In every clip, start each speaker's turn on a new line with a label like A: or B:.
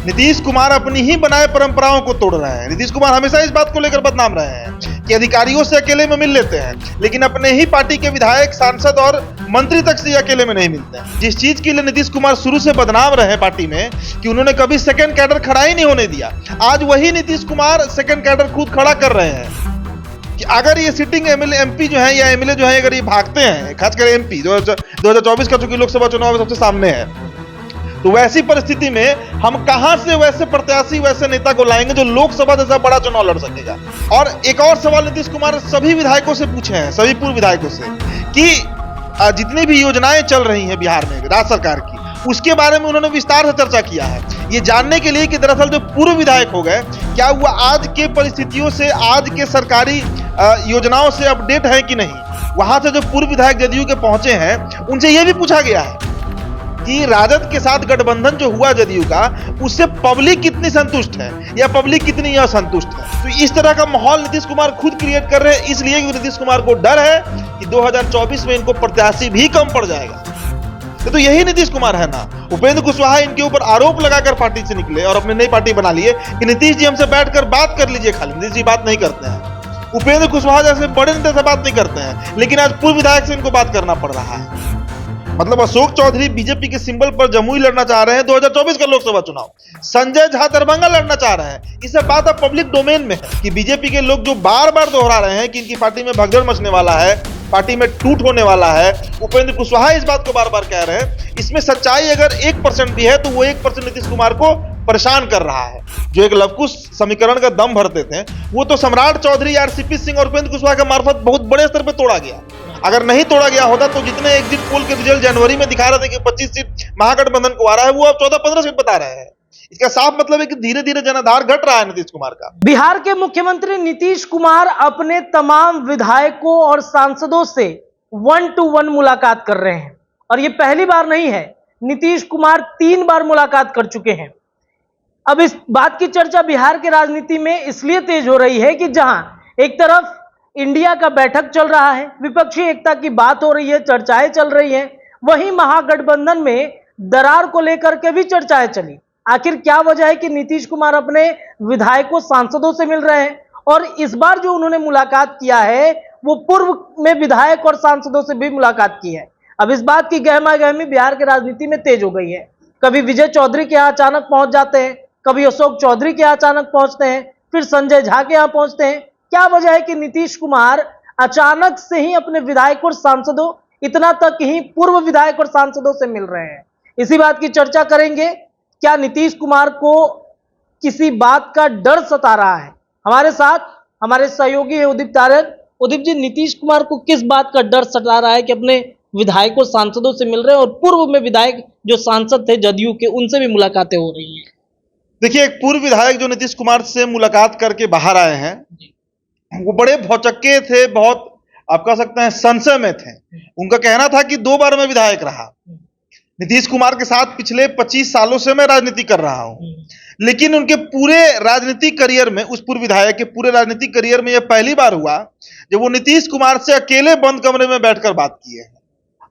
A: नीतीश कुमार अपनी ही बनाए परंपराओं को तोड़ रहे हैं। नीतीश कुमार हमेशा इस बात को लेकर बदनाम रहे हैं कि अधिकारियों से अकेले में मिल लेते हैं, लेकिन अपने ही पार्टी के विधायक, सांसद और मंत्री तक से अकेले में नहीं मिलते हैं। जिस चीज के लिए नीतीश कुमार शुरू से बदनाम रहे पार्टी में कि उन्होंने कभी सेकंड कैडर खड़ा ही नहीं होने दिया, आज वही नीतीश कुमार सेकंड कैडर खुद खड़ा कर रहे हैं कि अगर ये सिटिंग एमपी जो है या एमएलए जो है, अगर ये भागते हैं, खासकर एमपी 2024 का चूंकि लोकसभा चुनाव सबसे सामने है, तो वैसी परिस्थिति में हम कहां से वैसे प्रत्याशी, वैसे नेता को लाएंगे जो लोकसभा जैसा बड़ा चुनाव लड़ सकेगा। और एक और सवाल नीतीश कुमार सभी विधायकों से पूछे हैं, सभी पूर्व विधायकों से, कि जितनी भी योजनाएं चल रही हैं बिहार में राज्य सरकार की, उसके बारे में उन्होंने विस्तार से चर्चा किया है, ये जानने के लिए कि दरअसल जो पूर्व विधायक हो गए, क्या वो आज के परिस्थितियों से, आज के सरकारी योजनाओं से अपडेट है कि नहीं। वहां से जो पूर्व विधायक जदयू के पहुंचे हैं, उनसे यह भी पूछा गया है कि राजद के साथ गठबंधन जो हुआ जदयू का, उससे पब्लिक कितनी संतुष्ट है या पब्लिक कितनी असंतुष्ट है। तो इस तरह का माहौल नीतीश कुमार खुद क्रिएट कर रहे हैं, इसलिए कि नीतीश कुमार को डर है कि 2024 में इनको प्रत्याशी भी कम पड़ जाएगा। तो यही नीतीश कुमार है ना। उपेंद्र कुशवाहा इनके ऊपर आरोप लगाकर पार्टी से निकले और अपनी नई पार्टी बना लिए कि नीतीश जी हमसे बैठकर बात कर लीजिए। खाली नीतीश जी बात नहीं करते हैं, उपेंद्र कुशवाहा जैसे बड़े नेता से बात नहीं करते हैं, लेकिन आज पूर्व विधायक से इनको बात करना पड़ रहा है। मतलब अशोक चौधरी बीजेपी के सिंबल पर जमुई लड़ना चाह रहे हैं 2024 का लोकसभा चुनाव, संजय झा दरभंगा लड़ना चाह रहे हैं। इससे बात अब पब्लिक डोमेन में है कि बीजेपी के लोग जो बार बार दोहरा रहे हैं कि इनकी पार्टी में भगदड़ मचने वाला है, पार्टी में टूट होने वाला है, उपेंद्र कुशवाहा इस बात को बार बार कह रहे हैं। इसमें सच्चाई अगर 1% भी है तो वो 1% नीतीश कुमार को परेशान कर रहा है। जो एक लवकुश समीकरण का दम भरते थे, वो तो सम्राट चौधरी, आरसीपी सिंह और उपेंद्र कुशवाहा के मार्फत बहुत बड़े स्तर पर तोड़ा गया। अगर नहीं तोड़ा गया होता तो जितने एग्जिट पोल के रिजल्ट जनवरी में दिखा रहे थे कि 25 सीट महागठबंधन को आ रहा है, वो अब 14-15 सीट बता रहे हैं। इसका साफ मतलब है कि धीरे धीरे जनाधार घट रहा है नीतीश कुमार का।
B: बिहार के मुख्यमंत्री नीतीश कुमार अपने तमाम विधायकों और सांसदों से 1-to-1 मुलाकात कर रहे हैं, और ये पहली बार नहीं है। नीतीश कुमार 3 बार मुलाकात कर चुके हैं। अब इस बात की चर्चा बिहार के राजनीति में इसलिए तेज हो रही है कि जहां एक तरफ इंडिया का बैठक चल रहा है, विपक्षी एकता की बात हो रही है, चर्चाएं चल रही हैं, वहीं महागठबंधन में दरार को लेकर के भी चर्चाएं चली। आखिर क्या वजह है कि नीतीश कुमार अपने विधायकों, सांसदों से मिल रहे हैं, और इस बार जो उन्होंने मुलाकात किया है वो पूर्व में विधायक और सांसदों से भी मुलाकात की है। अब इस बात की गहमा गहमी बिहार के राजनीति में तेज हो गई है। कभी विजय चौधरी के यहाँ अचानक पहुंच जाते हैं, कभी अशोक चौधरी के यहाँ अचानक पहुंचते हैं, फिर संजय झा के यहाँ पहुंचते हैं। क्या वजह है कि नीतीश कुमार अचानक से ही अपने विधायक और सांसदों, इतना तक ही पूर्व विधायक और सांसदों से मिल रहे हैं? इसी बात की चर्चा करेंगे। क्या नीतीश कुमार को किसी बात का डर सता रहा है? हमारे साथ हमारे सहयोगी है उदित तारक। उदित जी, नीतीश कुमार को किस बात का डर सता रहा है कि अपने विधायकों, सांसदों से मिल रहे हैं और पूर्व में विधायक जो सांसद थे जदयू के, उनसे भी मुलाकातें हो रही हैं?
A: देखिए, एक पूर्व विधायक जो नीतीश कुमार से मुलाकात करके बाहर आए हैं, वो बड़े भौचक्के थे, बहुत आप कह सकते हैं संशय में थे। उनका कहना था कि 2 बार मैं विधायक रहा, नीतीश कुमार के साथ पिछले 25 सालों से मैं राजनीति कर रहा हूं, लेकिन उनके पूरे राजनीतिक करियर में, उस पूर्व विधायक के पूरे राजनीतिक करियर में यह पहली बार हुआ जब वो नीतीश कुमार से अकेले बंद कमरे में बैठकर बात किए हैं।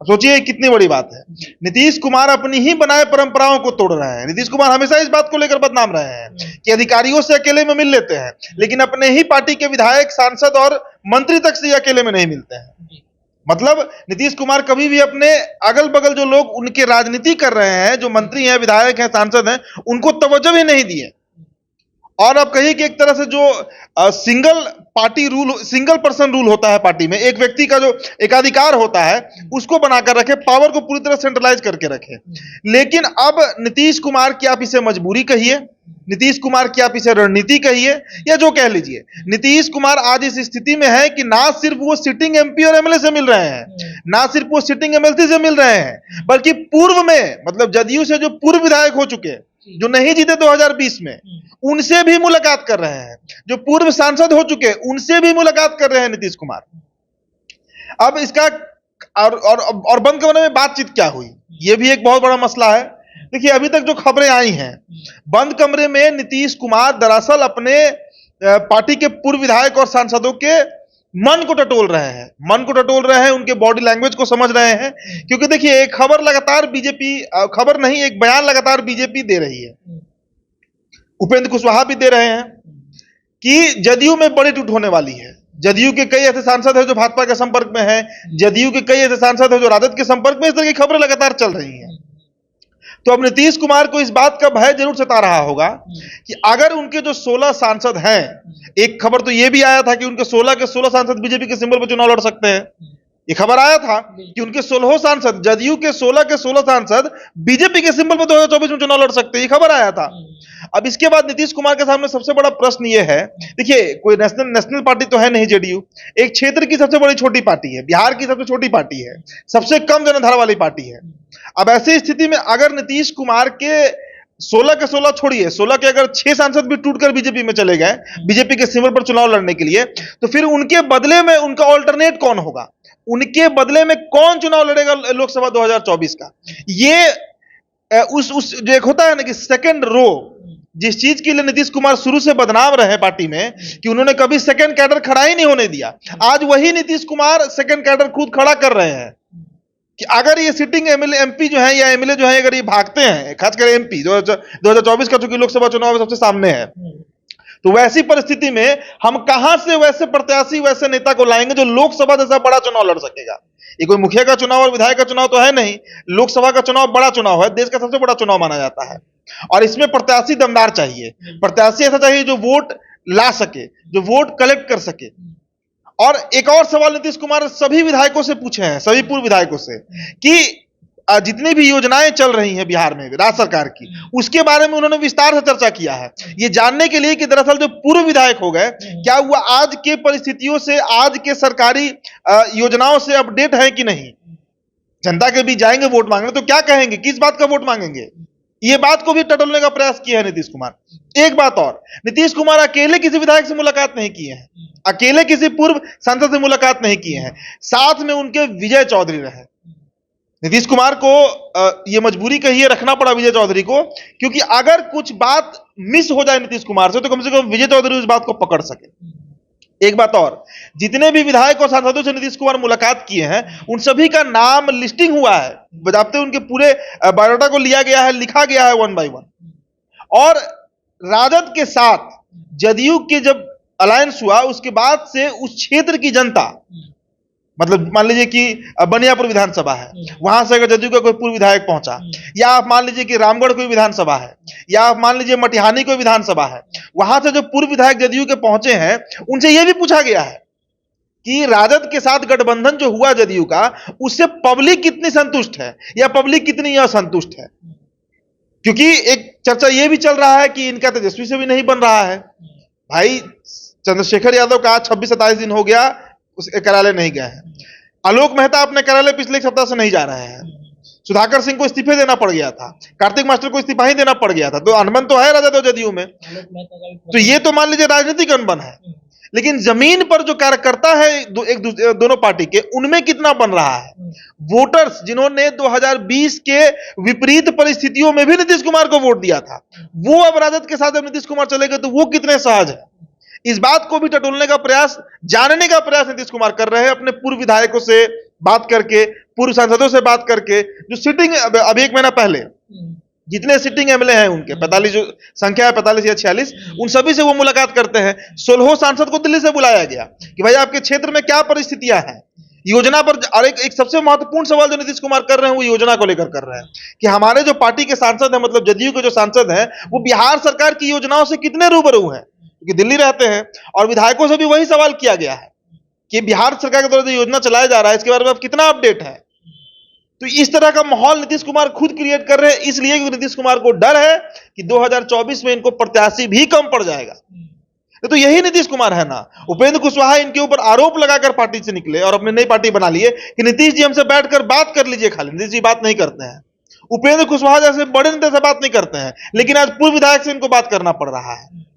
A: सोचिए कितनी बड़ी बात है। नीतीश कुमार अपनी ही बनाए परंपराओं को तोड़ रहे हैं। नीतीश कुमार हमेशा इस बात को लेकर बदनाम रहे हैं कि अधिकारियों से अकेले में मिल लेते हैं, लेकिन अपने ही पार्टी के विधायक, सांसद और मंत्री तक से अकेले में नहीं मिलते हैं। मतलब नीतीश कुमार कभी भी अपने अगल बगल जो लोग उनके राजनीति कर रहे हैं, जो मंत्री हैं, विधायक हैं, सांसद हैं, उनको तवज्जो भी नहीं दिए। और अब कहिए कि एक तरह से जो single party rule, single person rule होता है पार्टी में, एक व्यक्ति का जो एकाधिकार होता है, उसको बनाकर रखे, पावर को पूरी तरह सेंट्रलाइज करके रखे। लेकिन अब नीतीश कुमार की आप इसे मजबूरी कहिए, नीतीश कुमार की आप इसे रणनीति कहिए, या जो कह लीजिए, नीतीश कुमार आज इस स्थिति में है कि ना सिर्फ वो सिटिंग एमपी और एमएलए से मिल रहे हैं, ना सिर्फ वो सिटिंग एमएलसी से मिल रहे हैं, बल्कि पूर्व में, मतलब जदयू से जो पूर्व विधायक हो चुके, जो नहीं जीते 2020 में, उनसे भी मुलाकात कर रहे हैं। जो पूर्व सांसद हो चुके, उनसे भी मुलाकात कर रहे हैं नीतीश कुमार। अब इसका और बंद कमरे में बातचीत क्या हुई, यह भी एक बहुत बड़ा मसला है। देखिए, अभी तक जो खबरें आई हैं, बंद कमरे में नीतीश कुमार दरअसल अपने पार्टी के पूर्व विधायक और सांसदों के मन को टटोल रहे हैं, मन को टटोल रहे हैं, उनके बॉडी लैंग्वेज को समझ रहे हैं। क्योंकि देखिए, एक खबर लगातार बीजेपी, खबर नहीं, एक बयान लगातार बीजेपी दे रही है उपेंद्र कुशवाहा भी दे रहे हैं कि जदयू में बड़ी टूट होने वाली है। जदयू के कई ऐसे सांसद हैं जो भाजपा के संपर्क में हैं, जदयू के कई ऐसे सांसद हैं जो राजद के संपर्क में। इस तरह की खबरें लगातार चल रही हैं। तो अब नीतीश कुमार को इस बात का भय जरूर सता रहा होगा कि अगर उनके जो 16 सांसद हैं, एक खबर तो यह भी आया था कि उनके 16 के 16 सांसद बीजेपी के सिंबल पर चुनाव लड़ सकते हैं। ये खबर आया था कि उनके 16 सांसद, जदयू के 16 के 16 सांसद बीजेपी के सिंबल पर 2024 में चुनाव लड़ सकते हैं। ये खबर आया था। अब इसके बाद नीतीश कुमार के सामने सबसे बड़ा प्रश्न ये है, देखिए कोई नेशनल पार्टी तो है नहीं जेडीयू, एक क्षेत्र की सबसे बड़ी छोटी पार्टी है, बिहार की सबसे छोटी पार्टी है, सबसे कम जनधारा वाली पार्टी है। अब ऐसी स्थिति में अगर नीतीश कुमार के 16 के 16 छोड़िए, 16 के अगर 6 सांसद भी टूटकर बीजेपी में चले गए, बीजेपी के सिंबल पर चुनाव लड़ने के लिए, तो फिर उनके बदले में उनका ऑल्टरनेट कौन होगा? उनके बदले में कौन चुनाव लड़ेगा लोकसभा 2024 का? ये उस जो एक होता है ना कि सेकंड रो, जिस चीज के लिए नीतीश कुमार शुरू से बदनाम रहे पार्टी में कि उन्होंने कभी सेकंड कैडर खड़ा ही नहीं होने दिया, आज वही नीतीश कुमार सेकंड कैडर खुद खड़ा कर रहे हैं कि अगर ये सिटिंग एमएलए एमपी जो है या एमएलए जो है, अगर ये भागते हैं, खासकर एमपी 2024 का चूंकि लोकसभा चुनाव सबसे सामने है, तो वैसी परिस्थिति में हम कहां से वैसे प्रत्याशी, वैसे नेता को लाएंगे जो लोकसभा जैसा बड़ा चुनाव लड़ सकेगा? ये कोई मुखिया का चुनाव और विधायक का चुनाव तो है नहीं, लोकसभा का चुनाव बड़ा चुनाव है, देश का सबसे बड़ा चुनाव माना जाता है। और इसमें प्रत्याशी दमदार चाहिए, प्रत्याशी ऐसा चाहिए जो वोट ला सके, जो वोट कलेक्ट कर सके। और एक और सवाल नीतीश कुमार सभी विधायकों से पूछे हैं, सभी पूर्व विधायकों से, कि जितनी भी योजनाएं चल रही हैं बिहार में राज्य सरकार की, उसके बारे में उन्होंने विस्तार से चर्चा किया है, ये जानने के लिए कि दरअसल जो पूर्व विधायक हो गए, क्या वो आज के परिस्थितियों से, आज के सरकारी योजनाओं से अपडेट है कि नहीं। जनता के बीच जाएंगे वोट मांगने तो क्या कहेंगे, किस बात का वोट मांगेंगे, ये बात को भी टटोलने का प्रयास किया है नीतीश कुमार। एक बात और, नीतीश कुमार अकेले किसी विधायक से मुलाकात नहीं किए हैं, अकेले किसी पूर्व सांसद से मुलाकात नहीं किए हैं, साथ में उनके विजय चौधरी रहे। नीतीश कुमार को यह मजबूरी कहिए रखना पड़ा विजय चौधरी को, क्योंकि अगर कुछ बात मिस हो जाए नीतीश कुमार से तो कम विजय चौधरी उस बात को पकड़ सके। एक बात और, जितने भी विधायक और सांसदों से नीतीश कुमार मुलाकात किए हैं, उन सभी का नाम लिस्टिंग हुआ है, बजाते उनके पूरे बायोडाटा को लिया गया है, लिखा गया है 1 by 1। और राजद के साथ जदयू के जब अलायंस हुआ, उसके बाद से उस क्षेत्र की जनता, मतलब मान लीजिए कि बनियापुर विधानसभा है, वहां से अगर जदयू का कोई पूर्व विधायक पहुंचा, या आप मान लीजिए कि रामगढ़ कोई विधानसभा है, या आप मान लीजिए मटिहानी कोई विधानसभा है, वहां से जो पूर्व विधायक जदयू के पहुंचे हैं, उनसे यह भी पूछा गया है कि राजद के साथ गठबंधन जो हुआ जदयू का, उससे पब्लिक कितनी संतुष्ट है या पब्लिक कितनी असंतुष्ट है। क्योंकि एक चर्चा यह भी चल रहा है कि इनका तेजस्वी से भी नहीं बन रहा है। भाई चंद्रशेखर यादव का 26-27 दिन हो गया उसके कार्यालय नहीं गए हैं, आलोक मेहता अपने कार्यालय पिछले एक सप्ताह से नहीं जा रहे हैं, सुधाकर सिंह को इस्तीफे देना पड़ गया था, कार्तिक मास्टर को इस्तीफा ही देना पड़ गया था, तो अनबन तो है राजद और जदयू में। तो ये तो मान लीजिए राजनीतिक अनबन है, लेकिन जमीन पर जो कार्यकर्ता है दोनों पार्टी के, उनमें कितना बन रहा है? वोटर्स जिन्होंने 2020 के विपरीत परिस्थितियों में भी नीतीश कुमार को वोट दिया था, वो अब राजद के साथ जब नीतीश कुमार चले गए तो वो कितने सहज है? इस बात को भी टटोलने का प्रयास, जानने का प्रयास नीतीश कुमार कर रहे हैं, अपने पूर्व विधायकों से बात करके, पूर्व सांसदों से बात करके, जो सिटिंग अभी 1 महीना पहले जितने सिटिंग एमएलए हैं उनके 45 जो संख्या है 45 या 46, उन सभी से वो मुलाकात करते हैं। 16 सांसद को दिल्ली से बुलाया गया कि भाई आपके क्षेत्र में क्या परिस्थितियां हैं, योजना पर। और एक सबसे महत्वपूर्ण सवाल जो नीतीश कुमार कर रहे हैं वो योजना को लेकर कर रहे हैं कि हमारे जो पार्टी के सांसद हैं, मतलब जदयू के जो सांसद हैं, वो बिहार सरकार की योजनाओं से कितने रूबरू हैं, क्योंकि दिल्ली रहते हैं। और विधायकों से भी वही सवाल किया गया है कि बिहार सरकार के द्वारा जो योजना चलाया जा रहा है इसके बारे में आप कितना अपडेट है। तो इस तरह का माहौल नीतीश कुमार खुद क्रिएट कर रहे हैं, इसलिए क्योंकि नीतीश कुमार को डर है कि 2024 में इनको प्रत्याशी भी कम पड़ जाएगा। तो यही नीतीश कुमार है ना। उपेंद्र कुशवाहा इनके ऊपर आरोप लगाकर पार्टी से निकले और अपनी नई पार्टी बना लिए कि नीतीश जी हमसे बैठकर बात कर लीजिए, खाली नीतीश जी बात नहीं करते हैं। उपेंद्र कुशवाहा जैसे बड़े नेता से बात नहीं करते हैं, लेकिन आज पूर्व विधायक से इनको बात करना पड़ रहा है।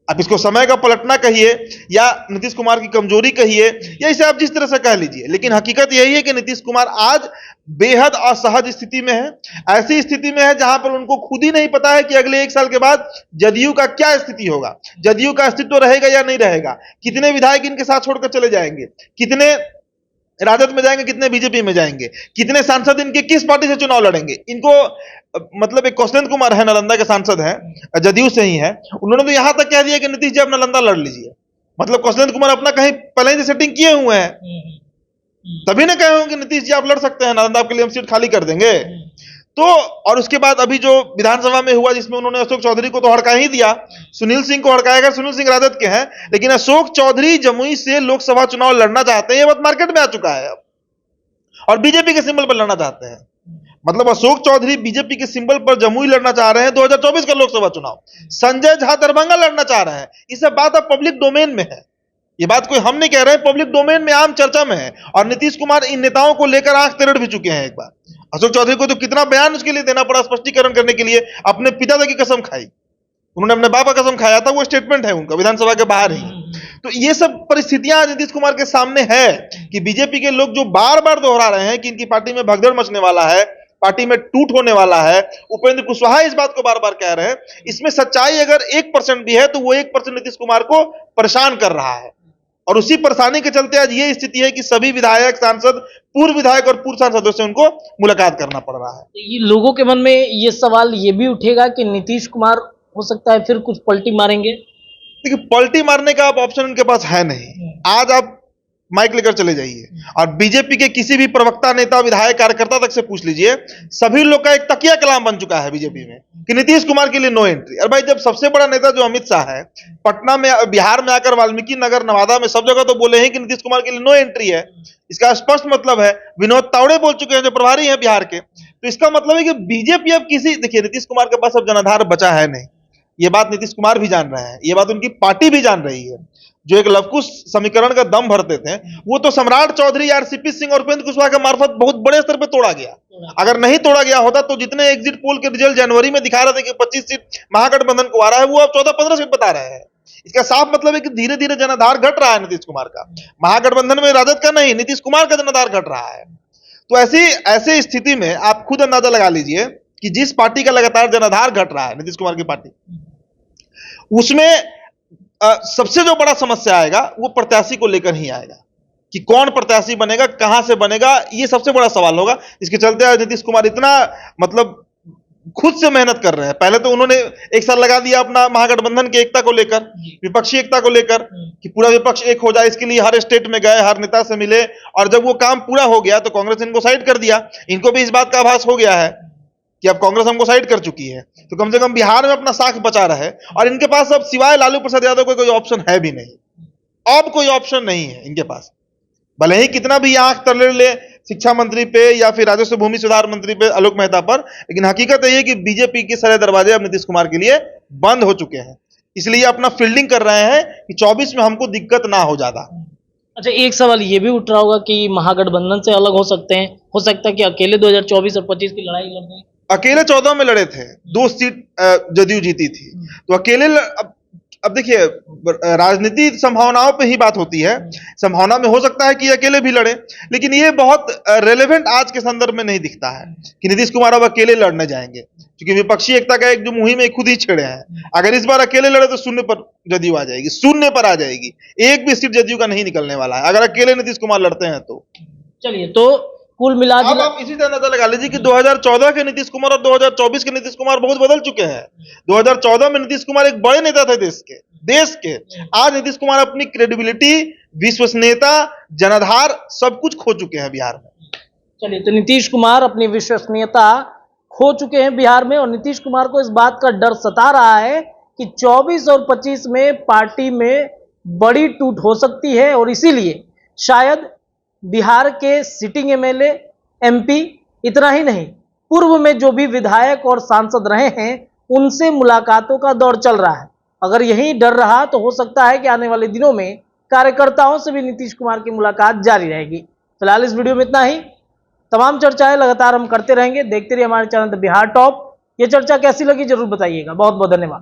A: आप इसको समय का पलटना कहिए या नीतीश कुमार की कमजोरी कहिए या इसे आप जिस तरह से कह लीजिए, लेकिन हकीकत यही है कि नीतीश कुमार आज बेहद असहज स्थिति में है। ऐसी स्थिति में है जहां पर उनको खुद ही नहीं पता है कि अगले 1 साल के बाद जदयू का क्या स्थिति होगा, जदयू का अस्तित्व रहेगा या नहीं रहेगा, कितने विधायक इनके साथ छोड़कर चले जाएंगे, कितने राजद में जाएंगे, कितने बीजेपी में जाएंगे, कितने सांसद इनके किस पार्टी से चुनाव लड़ेंगे। इनको मतलब एक कौशलेंद्र कुमार है, नालंदा के सांसद हैं, जदयू से ही है, उन्होंने तो यहां तक कह दिया कि नीतीश जी आप नालंदा लड़ लीजिए। मतलब कौशलेंद्र कुमार अपना कहीं पहले ही सेटिंग किए हुए हैं, तभी ना कहे होंगे नीतीश जी आप लड़ सकते हैं, नालंदा आपके लिए हम सीट खाली कर देंगे। तो और उसके बाद अभी जो विधानसभा में हुआ, जिसमें उन्होंने अशोक चौधरी को तो हड़का ही दिया, सुनील सिंह को हड़काया गया। सुनील सिंह राजद के हैं, लेकिन अशोक चौधरी जमुई से लोकसभा चुनाव लड़ना चाहते हैं, ये बात मार्केट में आ चुका है अब, और बीजेपी के सिंबल पर लड़ना चाहते हैं। मतलब अशोक चौधरी बीजेपी के सिंबल पर जमुई लड़ना चाह रहे हैं 2024 का लोकसभा चुनाव। संजय झा दरभंगा लड़ना चाह रहे हैं। ये सब बात अब पब्लिक डोमेन में है, ये बात कोई हम नहीं कह रहे हैं, पब्लिक डोमेन में आम चर्चा में है। और नीतीश कुमार इन नेताओं को लेकर आंख तेरड़ भी चुके हैं। एक बार अशोक चौधरी को तो कितना बयान उसके लिए देना पड़ा, स्पष्टीकरण करने के लिए, अपने पिताजी की कसम खाई, उन्होंने अपने बाप का कसम खाया था, वो स्टेटमेंट है उनका विधानसभा के बाहर ही। तो ये सब परिस्थितियां नीतीश कुमार के सामने है कि बीजेपी के लोग जो बार बार दोहरा रहे हैं कि इनकी पार्टी में भगदड़ मचने वाला है, पार्टी में टूट होने वाला है। उपेंद्र कुशवाहा इस बात को बार बार कह रहे हैं। इसमें सच्चाई अगर 1% भी है तो वो 1% नीतीश कुमार को परेशान कर रहा है, और उसी परेशानी के चलते आज ये स्थिति है कि सभी विधायक, सांसद, पूर्व विधायक और पूर्व सांसदों से उनको मुलाकात करना पड़ रहा है।
B: ये लोगों के मन में ये सवाल ये भी उठेगा कि नीतीश कुमार हो सकता है फिर कुछ पलटी मारेंगे।
A: देखिए, पलटी मारने का अब ऑप्शन उनके पास है नहीं। आज आप माइक लेकर चले जाइए और बीजेपी के किसी भी प्रवक्ता, नेता, विधायक, कार्यकर्ता तक से पूछ लीजिए, सभी लोग का एक तकिया कलाम बन चुका है बीजेपी में कि नीतीश कुमार के लिए नो एंट्री। और भाई, जब सबसे बड़ा नेता जो अमित शाह है, पटना में, बिहार में आकर वाल्मीकि नगर, नवादा में, सब जगह तो बोले हैं कि नीतीश कुमार के लिए नो एंट्री है, इसका स्पष्ट मतलब है। विनोद तावड़े बोल चुके हैं, जो प्रभारी हैं बिहार के। तो इसका मतलब है कि बीजेपी अब किसी, देखिए, नीतीश कुमार के पास अब जनाधार बचा है नहीं। ये बात नीतीश कुमार भी जान रहे हैं, ये बात उनकी पार्टी भी जान रही है। जो एक लवकुश समीकरण का दम भरते थे, वो तो सम्राट चौधरी, आरसीपी सिंह और उपेंद्र कुशवाहा के मार्फत बहुत बड़े स्तर पर तोड़ा गया। अगर नहीं तोड़ा गया होता तो जितने एग्जिट पोल के रिजल्ट जनवरी में दिखा रहे थे कि 25 सीट महागठबंधन को आ रहा है, वो अब 14-15 सीट बता रहे हैं। इसका साफ मतलब है कि धीरे धीरे जनाधार घट रहा है नीतीश कुमार का। महागठबंधन में राजद का नहीं, नीतीश कुमार का जनाधार घट रहा है। तो ऐसी स्थिति में आप खुद अंदाजा लगा लीजिए कि जिस पार्टी का लगातार जनाधार घट रहा है, नीतीश कुमार की पार्टी, उसमें सबसे जो बड़ा समस्या आएगा वो प्रत्याशी को लेकर ही आएगा कि कौन प्रत्याशी बनेगा, कहां से बनेगा, ये सबसे बड़ा सवाल होगा। इसके चलते आज नीतीश कुमार इतना मतलब खुद से मेहनत कर रहे हैं। पहले तो उन्होंने एक साल लगा दिया अपना महागठबंधन की एकता को लेकर, विपक्षी एकता को लेकर, कि पूरा विपक्ष एक हो जाए। इसके लिए हर स्टेट में गए, हर नेता से मिले, और जब वो काम पूरा हो गया तो कांग्रेस इनको साइड कर दिया। इनको भी इस बात का आभास हो गया है कि अब कांग्रेस हमको साइड कर चुकी है, तो कम से कम बिहार में अपना साख बचा रहे। और इनके पास अब सिवाय लालू प्रसाद यादव को कोई ऑप्शन है भी नहीं। अब कोई ऑप्शन नहीं है इनके पास, भले ही कितना भी आंख तले ले शिक्षा मंत्री पे या फिर राजस्व भूमि सुधार मंत्री पे आलोक मेहता पर, लेकिन हकीकत यह है कि बीजेपी के सारे दरवाजे अब नीतीश कुमार के लिए बंद हो चुके हैं। इसलिए अपना फील्डिंग कर रहे हैं कि 24 में हमको दिक्कत ना हो ज्यादा।
B: अच्छा, एक सवाल ये भी उठ रहा होगा कि महागठबंधन से अलग हो सकते हैं, हो सकता है कि अकेले 2024 और 25 की लड़ाई लड़ दें।
A: अकेले 14 में लड़े थे, 2 सीट जदयू जीती थी, तो अकेले अब देखिए, राजनीति संभावनाओं पे ही बात होती है। संभावना में हो सकता है कि अकेले भी लड़े, लेकिन ये बहुत रेलेवेंट आज के संदर्भ में नहीं दिखता है कि नीतीश कुमार अब अकेले लड़ने जाएंगे, क्योंकि विपक्षी एकता का एक जो मुहिम है खुद ही छेड़े हैं। अगर इस बार अकेले लड़े तो शून्य पर जदयू आ जाएगी, शून्य पर आ जाएगी। एक भी सीट जदयू का नहीं निकलने वाला है अगर अकेले नीतीश कुमार लड़ते हैं तो।
B: चलिए, तो कुल मिला
A: अब आप इसी तरह अंदाजा लगा लीजिए कि 2014 के नीतीश कुमार और 2024 के नीतीश कुमार बहुत बदल चुके हैं। 2014 में नीतीश कुमार एक बड़े नेता थे देश के। आज नीतीश कुमार अपनी क्रेडिबिलिटी, विश्वसनीयता, जनाधार सब कुछ खो चुके हैं बिहार में।
B: चलिए, तो नीतीश कुमार अपनी विश्वसनीयता खो चुके हैं बिहार में, और नीतीश कुमार को इस बात का डर सता रहा है कि 24 और 25 में पार्टी में बड़ी टूट हो सकती है, और इसीलिए शायद बिहार के सिटिंग एमएलए, एमपी, इतना ही नहीं, पूर्व में जो भी विधायक और सांसद रहे हैं उनसे मुलाकातों का दौर चल रहा है। अगर यही डर रहा तो हो सकता है कि आने वाले दिनों में कार्यकर्ताओं से भी नीतीश कुमार की मुलाकात जारी रहेगी। फिलहाल इस वीडियो में इतना ही। तमाम चर्चाएं लगातार हम करते रहेंगे। देखते रहिए हमारे चैनल द बिहार टॉप। ये चर्चा कैसी लगी जरूर बताइएगा। बहुत बहुत धन्यवाद।